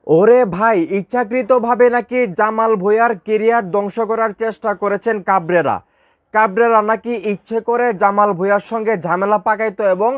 ওরে ভাই, ইচ্ছাকৃতভাবে নাকি জামাল ভুঁইয়ার কেরিয়ার ধ্বংস করার চেষ্টা করেছেন কাবরেরা। কাবরেরা নাকি ইচ্ছে করে জামাল ভুঁইয়ার সঙ্গে ঝামেলা পাকাইতো এবং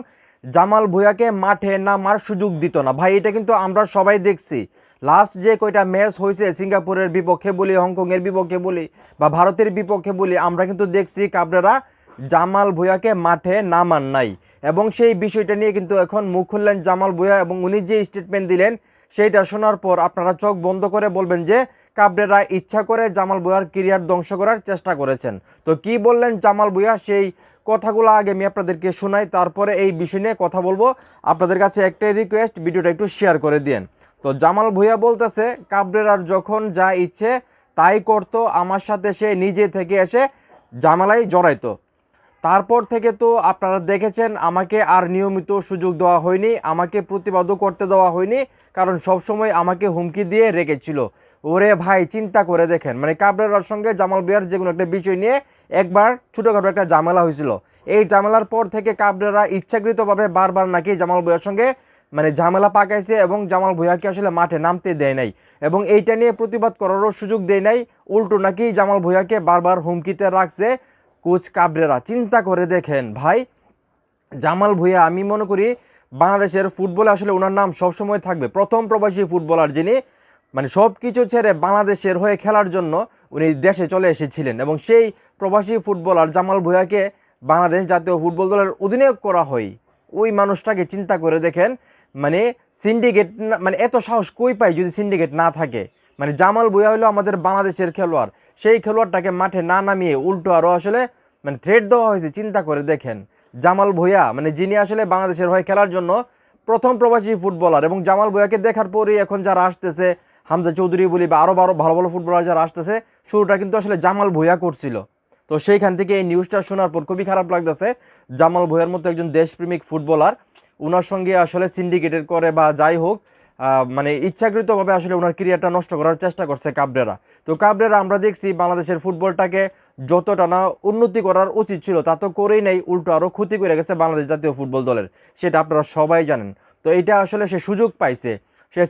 জামাল ভুঁইয়াকে মাঠে নামার সুযোগ দিত না। ভাই, এটা কিন্তু আমরা সবাই দেখছি। লাস্ট যে কয়টা ম্যাচ হয়েছে, সিঙ্গাপুরের বিপক্ষে বলি, হংকংয়ের বিপক্ষে বলি বা ভারতের বিপক্ষে বলি, আমরা কিন্তু দেখছি কাবরেরা জামাল ভুঁইয়াকে মাঠে নামান নাই। এবং সেই বিষয়টা নিয়ে কিন্তু এখন মুখ খুললেন জামাল ভুঁইয়া এবং উনি যে স্টেটমেন্ট দিলেন সেইটা শোনার পর আপনারা চোখ বন্ধ করে বলবেন যে কাবরেরা ইচ্ছা করে জামাল ভুঁইয়ার ক্যারিয়ার ধ্বংস করার চেষ্টা করেছেন। তো কি বললেন জামাল ভুঁইয়া, সেই কথাগুলো আগে আমি আপনাদেরকে শোনাই, তারপরে এই বিষয় নিয়ে কথা বলবো। আপনাদের কাছে একটাই রিকোয়েস্ট, ভিডিওটা একটু শেয়ার করে দিন। তো জামাল ভুঁইয়া বলতেছে, কাবরেরার যখন যা ইচ্ছে তাই করতো, আমার সাথে সে নিজে থেকে এসে ঝামেলায় জড়াইতো। তারপর থেকে তো আপনারা দেখেছেন আমাকে আর নিয়মিত সুযোগ দেওয়া হয়নি, আমাকে প্রতিবাদও করতে দেওয়া হয়নি, কারণ সবসময় আমাকে হুমকি দিয়ে রেখেছিল। ওরে ভাই, চিন্তা করে দেখেন, মানে কাবরেরার সঙ্গে জামাল ভুঁইয়ার যে কোনো একটা বিষয় নিয়ে একবার ছোটোখাটো একটা ঝামেলা হয়েছিল। এই ঝামেলার পর থেকে কাবরেরা ইচ্ছাকৃতভাবে বারবার নাকি জামাল ভুঁইয়ার সঙ্গে মানে ঝামেলা পাকাইছে এবং জামাল ভুঁইয়াকে আসলে মাঠে নামতে দেয় নাই এবং এইটা নিয়ে প্রতিবাদ করারও সুযোগ দেয় নাই। উল্টো নাকি জামাল ভুঁইয়াকে বারবার হুমকিতে রাখছে কোচ কাবরেরা। চিন্তা করে দেখেন ভাই, জামাল ভুঁইয়া আমি মনে করি বাংলাদেশের ফুটবলে আসলে ওনার নাম সবসময় থাকবে। প্রথম প্রবাসী ফুটবলার যিনি মানে সব কিছু ছেড়ে বাংলাদেশের হয়ে খেলার জন্য উনি দেশে চলে এসেছিলেন এবং সেই প্রবাসী ফুটবলার জামাল ভুঁইয়াকে বাংলাদেশ জাতীয় ফুটবল দলের অধিনায়ক করা হয়। ওই মানুষটাকে চিন্তা করে দেখেন, মানে সিন্ডিকেট মানে এত সাহস কই পায় যদি সিন্ডিকেট না থাকে। মানে জামাল ভুঁইয়া হলো আমাদের বাংলাদেশের খেলোয়াড়, সেই খেলোয়াড়টাকে মাঠে না নামিয়ে উল্টো আরও আসলে মানে থ্রেট দেওয়া হয়েছে। চিন্তা করে দেখেন, জামাল ভুঁইয়া মানে যিনি আসলে বাংলাদেশের হয়ে খেলার জন্য প্রথম প্রবাসী ফুটবলার, এবং জামাল ভুঁইয়াকে দেখার পরেই এখন যারা আসতেছে, হামজা চৌধুরী বলি বা আরও ভালো ভালো ফুটবলার যারা আসতেছে, শুরুটা কিন্তু আসলে জামাল ভুঁইয়া করছিল। তো সেইখান থেকে এই নিউজটা শোনার পর খুবই খারাপ লাগতেছে। জামাল ভুঁইয়ার মতো একজন দেশপ্রেমিক ফুটবলার, ওনার সঙ্গে আসলে সিন্ডিকেটেড করে বা যাই হোক, মানে ইচ্ছাকৃতভাবে আসলে ওনার ক্যারিয়ারটা নষ্ট করার চেষ্টা করছে কাবরেরা। তো কাবরেরা আমরা দেখছি বাংলাদেশের ফুটবলটাকে যতটা না উন্নতি করার উচিত ছিল তা তো করেই নেই, উল্টো আরও ক্ষতি করে গেছে বাংলাদেশ জাতীয় ফুটবল দলের, সেটা আপনারা সবাই জানেন। তো এইটা আসলে সে সুযোগ পাইছে, সে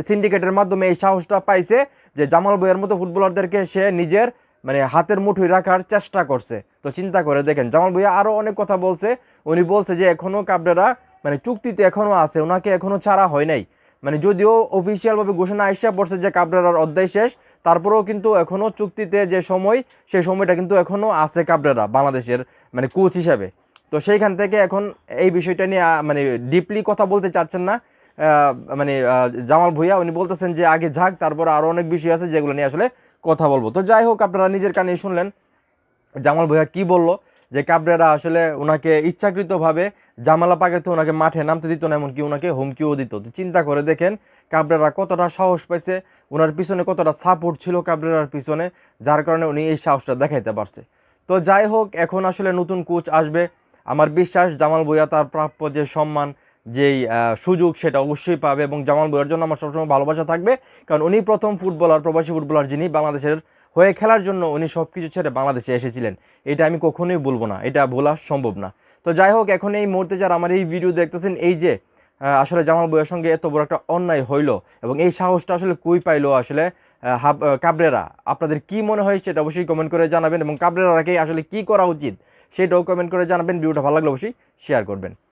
সিন্ডিকেটের মাধ্যমে এই সাহসটা পাইছে যে জামাল ভুঁইয়ার মতো ফুটবলারদেরকে সে নিজের মানে হাতের মুঠোয় রাখার চেষ্টা করছে। তো চিন্তা করে দেখেন, জামাল ভুঁইয়া আরও অনেক কথা বলছে। উনি বলছে যে এখনও কাবরেরা মানে চুক্তিতে এখনও আছে, ওনাকে এখনও ছাড়া হয় নাই। মানে যদিও অফিসিয়ালভাবে ঘোষণা আসছে পড়ছে যে কাবরেরার অধ্যায় শেষ, তারপরেও কিন্তু এখনও চুক্তিতে যে সময়, সেই সময়টা কিন্তু এখনও আছে কাবরেরা বাংলাদেশের মানে কোচ হিসাবে। তো সেইখান থেকে এখন এই বিষয়টা নিয়ে মানে ডিপলি কথা বলতে চাচ্ছেন না মানে জামাল ভুঁইয়া। উনি বলতেছেন যে আগে যাক, তারপরে আরও অনেক বিষয় আছে যেগুলো নিয়ে আসলে কথা বলবো। তো যাই হোক, আপনারা নিজের কানে শুনলেন জামাল ভুঁইয়া কি বলল, যে কাবরেরা আসলে ওনাকে ইচ্ছাকৃতভাবে ঝামেলা পাকাইতো, ওনাকে মাঠে নামতে দিত না, এমনকি ওনাকে হুমকিও দিত। তো চিন্তা করে দেখেন কাবরেরা কতটা সাহস পাইছে, ওনার পিছনে কতটা সাপোর্ট ছিল কাবরেরার পিছনে, যার কারণে উনি এই সাহসটা দেখাইতে পারছে। তো যাই হোক, এখন আসলে নতুন কোচ আসবে, আমার বিশ্বাস জামাল ভুঁইয়া তার প্রাপ্য যে সম্মান, যেই সুযোগ, সেটা অবশ্যই পাবে এবং জামাল ভুঁইয়ার জন্য আমার সবসময় ভালোবাসা থাকবে। কারণ উনি প্রথম ফুটবলার, প্রবাসী ফুটবলার যিনি বাংলাদেশের হয়ে খেলার জন্য উনি সব কিছু ছেড়ে বাংলাদেশে এসেছিলেন। এটা আমি কখনোই বলবো না, এটা বলা সম্ভব না। তো যাই হোক, এখন এই মুহূর্তে যারা আমার এই ভিডিও দেখতেছেন, এই যে আসলে জামাল ভুঁইয়ার সঙ্গে এত বড় একটা অন্যায় হইলো এবং এই সাহসটা আসলে কই পাইলো আসলে কাবরেরা, আপনাদের কি মনে হয় সেটা অবশ্যই কমেন্ট করে জানাবেন এবং কাবরেরাকে আসলে কি করা উচিত সেটাও কমেন্ট করে জানাবেন। ভিডিওটা ভালো লাগলে অবশ্যই শেয়ার করবেন।